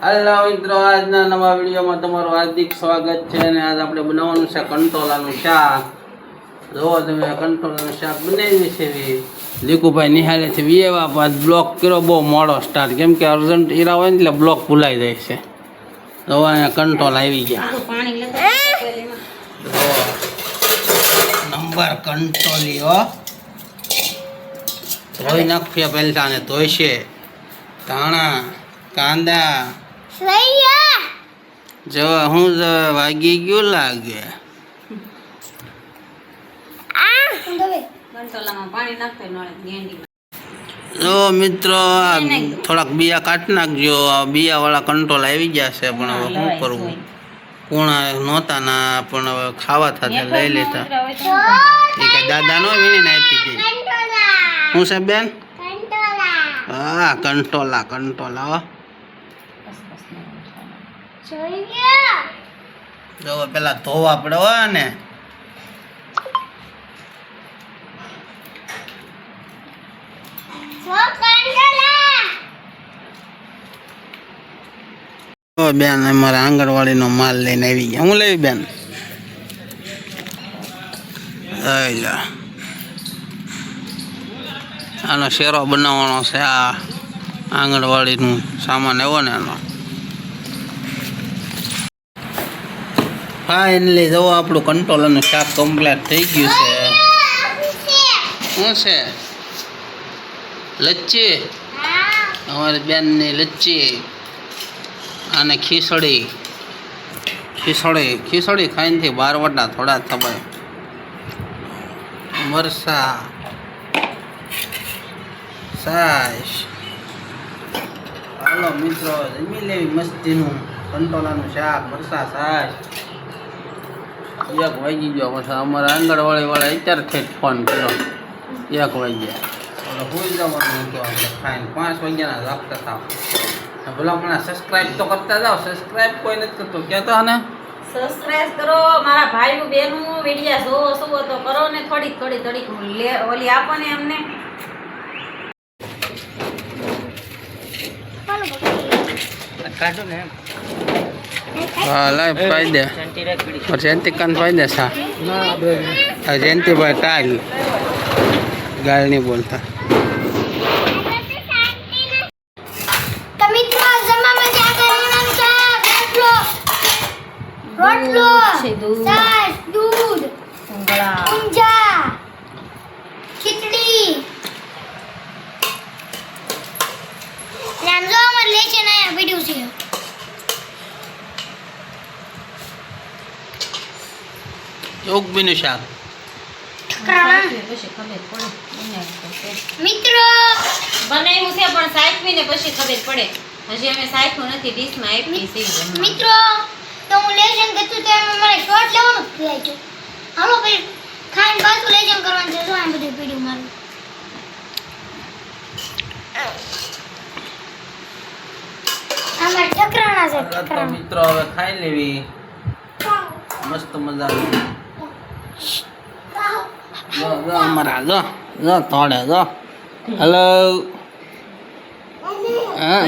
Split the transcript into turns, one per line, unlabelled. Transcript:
હાલો મિત્રો, આજના નવા વિડીયોમાં તમારું હાર્દિક સ્વાગત છે. અને આજ આપણે બનાવવાનું છે કંટોલાનું શાક. જો તમે કંટોલાનું શાક બનાવી છે. લીકુભાઈ નિહાળેથી વિયેવા બાદ બ્લોક કર્યો બહુ મોડો સ્ટાર્ટ, કેમ કે અર્જન્ટ ઈરા હોય ને એટલે બ્લોક ભૂલાઈ જાય છે. તો અહીંયા કંટોલ આવી ગયા. નંબર કંટોલી હો, ધોઈ નાખીએ પહેલા ને ધોઈશે. ધાણા, કાંદા, જો હું વાગી ગયું લાગે. જો મિત્રો, થોડાક બિયા કાઢી નાખજો. બિયા વાળા કંટોલ આવી ગયા છે, પણ હવે શું કરવું, કોણા નહોતા ના, પણ હવે ખાવા થતા લઈ લેતા. એ કઈ દાદા નો વીણીને આપી દે. શું છે બેન? હા, કંટોલા કંટોલા. જો પેલા ધોવા પડે હોય ને. બેન અમારે આંગણવાડી નો માલ લઈને આવી ગયા. હું લેવી બેન? આનો શેરો બનાવવાનો છે. આ આંગણવાડી નું સામાન એવો ને એનો. ફાઇનલી જવો આપણું કંટોલાનું શાક કમ્પ્લીટ થઈ ગયું છે. શું છે? લચ્છી, અમારી બેનની લચ્છી. અને ખીચડી ખાઈને બારવટા થોડા થવાય. મરસા, સાસ. હાલો મિત્રો, જમી લેવી મસ્તીનું કંટોલાનું શાક, મરસા, સાસ. 1 વાગી ગયો. પછી અમારા આંગણવાડી વાળા અત્યારથી ફોન કર્યો. 1 વાગ્યા હોઈ જવાનું તો આપણે ખાઈને 5 વાગ્યાના રાખતા થાવ. ભલા મને સબસ્ક્રાઇબ તો કરતા જાઓ. સબસ્ક્રાઇબ કોઈ નથી કરતો, કહેતો ને
સબસ્ક્રાઇબ કરો. મારા ભાઈઓ બહેનો વિડિયા જોવો સુવો તો કરો ને. થોડીક ઓલી આપો ને એમને.
કાઢો ને. હા, લાઈવ પાઈ દે. જયંતિ કાન પાઈ દે. સા જયંતિભાઈ કાલ ગાળ નહીં બોલતા.
રોટલો, છાશ, દૂધ, ઊંજા, ખીચડી. નામ જો અમાર લેશન આયા પડ્યું છે.
યોગબીનું શાક.
મિત્રો
બનાવ્યું છે, પણ સાચવીને પછી ખબર પડે. હજી અમે સાચવું નથી. ડીશમાં આપી છે
મિત્રો, તો હું લેશન કરતું તો એમાં મારે શોર્ટ લેવાનું જ થઈ ગયું. હાલો પછી ખાઈને પાછું લેશન કરવાનું છે. જો આ બધું પીડ્યું મારું. આમાં ચક્રાણા છે.
તો મિત્રો હવે ખાઈ લેવી મસ્ત મજાનું. જો અમારા જો થોડે જો. હેલો. હા,